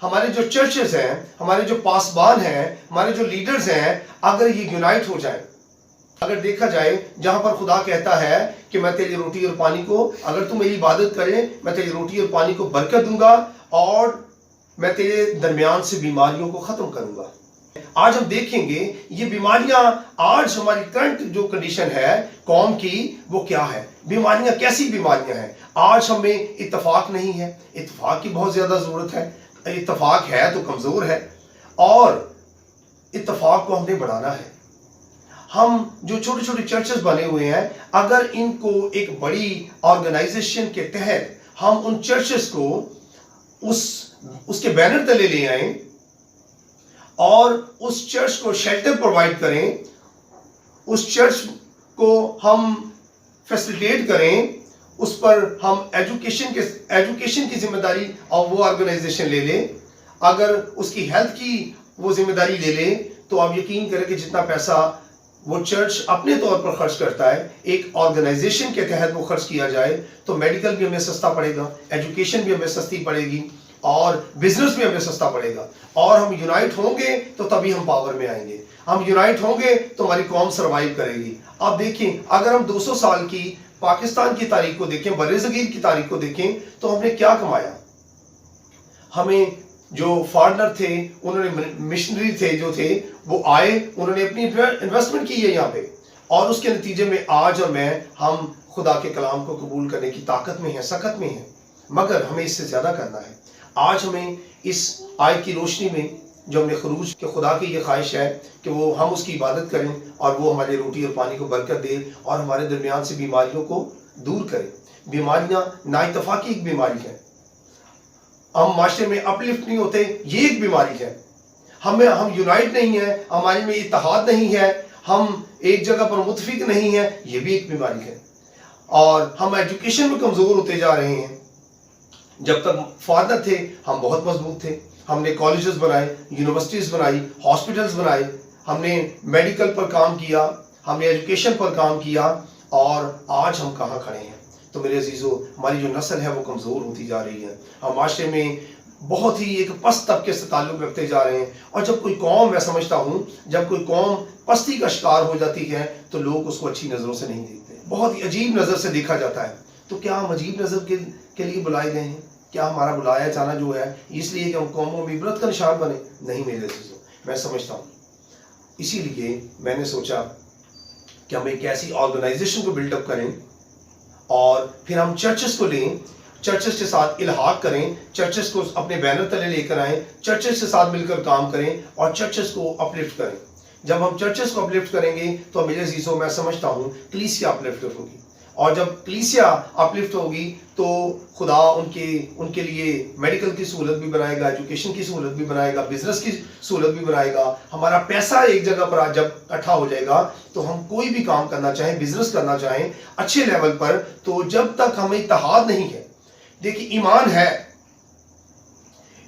ہمارے جو چرچز ہیں، ہمارے جو پاسبان ہیں، ہمارے جو لیڈرز ہیں، اگر یہ یونائٹ ہو جائیں، اگر دیکھا جائے جہاں پر خدا کہتا ہے کہ میں تیری روٹی اور پانی کو، اگر تم میری عبادت کرے میں تیری روٹی اور پانی کو برکت دوں گا اور میں تیرے درمیان سے بیماریوں کو ختم کروں گا۔ آج ہم دیکھیں گے یہ بیماریاں، آج ہماری کرنٹ جو کنڈیشن ہے قوم کی وہ کیا ہے، بیماریاں کیسی بیماریاں ہیں۔ آج ہمیں اتفاق نہیں ہے، اتفاق کی بہت زیادہ ضرورت ہے، اتفاق ہے تو کمزور ہے اور اتفاق کو ہم نے بڑھانا ہے۔ ہم جو چھوٹے چھوٹے چرچز بنے ہوئے ہیں، اگر ان کو ایک بڑی آرگنائزیشن کے تحت ہم ان چرچز کو اس کے بینر تلے لے آئیں اور اس چرچ کو شیلٹر پرووائڈ کریں، اس چرچ کو ہم فیسیلیٹیٹ کریں، اس پر ہم ایجوکیشن کی ذمہ داری اور وہ آرگنائزیشن لے لے، اگر اس کی ہیلتھ کی وہ ذمہ داری لے لے، تو آپ یقین کریں کہ جتنا پیسہ وہ چرچ اپنے طور پر خرچ کرتا ہے ایک آرگنائزیشن کے تحت وہ خرچ کیا جائے تو میڈیکل بھی ہمیں سستا پڑے گا، ایجوکیشن بھی ہمیں سستی پڑے گی اور بزنس بھی ہمیں سستا پڑے گا۔ اور ہم یونائٹ ہوں گے تو تبھی ہم پاور میں آئیں گے، ہم یونائٹ ہوں گے تو ہماری قوم سروائیو کرے گی۔ آپ دیکھیں اگر ہم 200 سال کی پاکستان کی تاریخ کو دیکھیں، بر صغیر کی تاریخ کو دیکھیں تو ہم نے کیا کمایا۔ ہمیں جو فارنر تھے، انہوں نے مشنری تھے جو تھے وہ آئے، انہوں نے اپنی انویسٹمنٹ کی ہے یہاں پہ، اور اس کے نتیجے میں آج اور میں ہم خدا کے کلام کو قبول کرنے کی طاقت میں ہیں، سخت میں ہیں، مگر ہمیں اس سے زیادہ کرنا ہے۔ آج ہمیں اس آیت کی روشنی میں جو ہم نے خروج کہ خدا کی یہ خواہش ہے کہ وہ ہم اس کی عبادت کریں اور وہ ہمارے روٹی اور پانی کو برکت دے اور ہمارے درمیان سے بیماریوں کو دور کرے۔ بیماریاں نا اتفاقی ایک بیماری ہے، ہم معاشرے میں اپ لفٹ نہیں ہوتے، یہ ایک بیماری ہے۔ ہم یونائٹ نہیں ہیں، ہمارے میں اتحاد نہیں ہے، ہم ایک جگہ پر متفق نہیں ہیں، یہ بھی ایک بیماری ہے۔ اور ہم ایجوکیشن میں کمزور ہوتے جا رہے ہیں۔ جب تک فادر تھے ہم بہت مضبوط تھے، ہم نے کالجز بنائے، یونیورسٹیز بنائی، ہاسپٹلز بنائے، ہم نے میڈیکل پر کام کیا، ہم نے ایجوکیشن پر کام کیا، اور آج ہم کہاں کھڑے ہیں؟ تو میرے عزیزو، ہماری جو نسل ہے وہ کمزور ہوتی جا رہی ہے، ہم معاشرے میں بہت ہی ایک پست طبقے سے تعلق رکھتے جا رہے ہیں۔ اور جب کوئی قوم، میں سمجھتا ہوں جب کوئی قوم پستی کا شکار ہو جاتی ہے تو لوگ اس کو اچھی نظروں سے نہیں دیکھتے، بہت ہی عجیب نظر سے دیکھا جاتا ہے۔ تو کیا ہم عجیب نظر کے لیے بلائے گئے ہیں؟ کیا ہمارا بلایا جانا جو ہے اس لیے کہ ہم قوموں میں عبرت کا نشان بنے؟ نہیں میرے عزیزو، میں سمجھتا ہوں اسی لیے میں نے سوچا کہ ہم ایک ایسی آرگنائزیشن کو بلڈ اپ کریں اور پھر ہم چرچز کو لیں، چرچز کے ساتھ الحاق کریں، چرچز کو اپنے بینر تلے لے کر آئیں، چرچز کے ساتھ مل کر کام کریں اور چرچز کو اپلفٹ کریں۔ جب ہم چرچز کو اپلفٹ کریں گے تو میرے عزیزوں میں سمجھتا ہوں کلیسیا اپلفٹ ہوگی، اور جب کلیسیا اپلفٹ ہوگی تو خدا ان کے لیے میڈیکل کی سہولت بھی بنائے گا، ایجوکیشن کی سہولت بھی بنائے گا، بزنس کی سہولت بھی بنائے گا۔ ہمارا پیسہ ایک جگہ پر جب اکٹھا ہو جائے گا تو ہم کوئی بھی کام کرنا چاہیں، بزنس کرنا چاہیں اچھے لیول پر، تو جب تک ہمیں اتحاد نہیں ہے، دیکھیں ایمان ہے،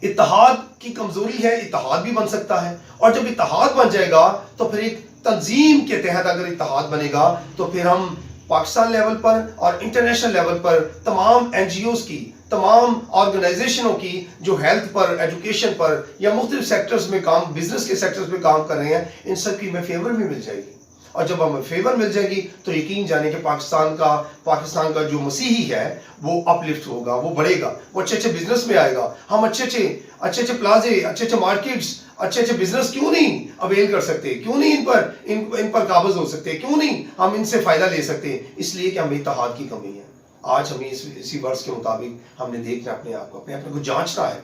اتحاد کی کمزوری ہے، اتحاد بھی بن سکتا ہے، اور جب اتحاد بن جائے گا تو پھر ایک تنظیم کے تحت اگر اتحاد بنے گا تو پھر ہم پاکستان لیول پر اور انٹرنیشنل لیول پر تمام این جی اوز کی، تمام آرگنائزیشنوں کی جو ہیلتھ پر، ایجوکیشن پر یا مختلف سیکٹرز میں کام، بزنس کے سیکٹرز میں کام کر رہے ہیں، ان سب کی ہمیں فیور بھی مل جائے گی۔ اور جب ہمیں فیور مل جائے گی تو یقین جانے کہ پاکستان کا جو مسیحی ہے وہ اپلفٹ ہوگا، وہ بڑھے گا، وہ اچھے اچھے بزنس میں آئے گا۔ ہم اچھے پلازے، اچھے مارکیٹس، اچھے بزنس کیوں نہیں اویل کر سکتے؟ کیوں نہیں ان پر قابض ہو سکتے؟ کیوں نہیں ہم ان سے فائدہ لے سکتے؟ اس لیے کہ ہمیں اتحاد کی کمی ہے۔ آج ہمیں اسی ورس کے مطابق ہم نے دیکھنا، اپنے آپ کو جانچنا ہے،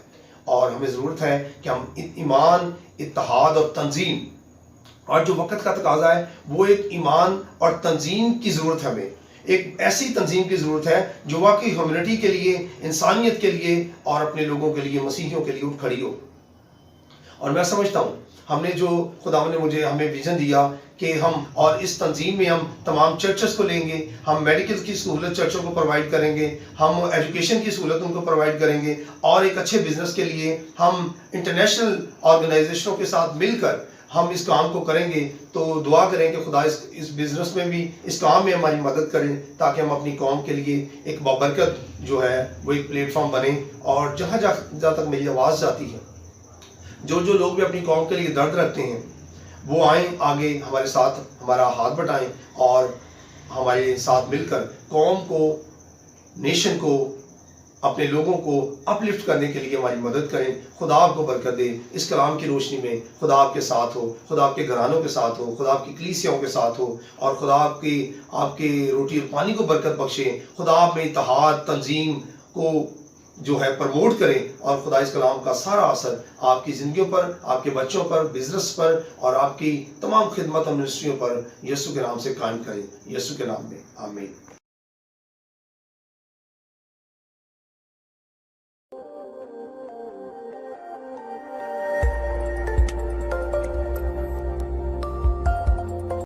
اور ہمیں ضرورت ہے کہ ہم ایمان، اتحاد اور تنظیم، اور جو وقت کا تقاضا ہے وہ ایک ایمان اور تنظیم کی ضرورت ہے، ہمیں ایک ایسی تنظیم کی ضرورت ہے جو واقعی ہیومنٹی کے لیے، انسانیت کے لیے اور اپنے لوگوں کے لیے، مسیحیوں کے لیے اٹھ کھڑی ہو۔ اور میں سمجھتا ہوں ہم نے جو خدا نے ہمیں ویژن دیا کہ ہم، اور اس تنظیم میں ہم تمام چرچز کو لیں گے، ہم میڈیکل کی سہولت چرچوں کو پرووائڈ کریں گے، ہم ایجوکیشن کی سہولت ان کو پرووائڈ کریں گے، اور ایک اچھے بزنس کے لیے ہم انٹرنیشنل آرگنائزیشنوں کے ساتھ مل کر ہم اس کام کو کریں گے۔ تو دعا کریں کہ خدا اس بزنس میں بھی، اس کام میں ہماری مدد کریں تاکہ ہم اپنی قوم کے لیے ایک بابرکت جو ہے وہ ایک پلیٹ فارم بنے، اور جہاں تک میری آواز جاتی ہے جو لوگ بھی اپنی قوم کے لیے درد رکھتے ہیں وہ آئیں آگے ہمارے ساتھ ہمارا ہاتھ بٹائیں اور ہمارے ساتھ مل کر قوم کو، نیشن کو، اپنے لوگوں کو اپلفٹ کرنے کے لیے ہماری مدد کریں۔ خدا آپ کو برکت دے۔ اس کلام کی روشنی میں خدا آپ کے ساتھ ہو، خدا آپ کے گھرانوں کے ساتھ ہو، خدا آپ کی کلیسیاؤں کے ساتھ ہو، اور خدا آپ کے روٹی اور پانی کو برکت بخشے۔ خدا آپ میں اتحاد، تنظیم کو جو ہے پروموٹ کریں، اور خدا اس کلام کا سارا اثر آپ کی زندگیوں پر، آپ کے بچوں پر، بزنس پر، اور آپ کی تمام خدمت اور منسٹریوں پر یسوع کے نام سے قائم کریں۔ یسوع کے نام میں آمین۔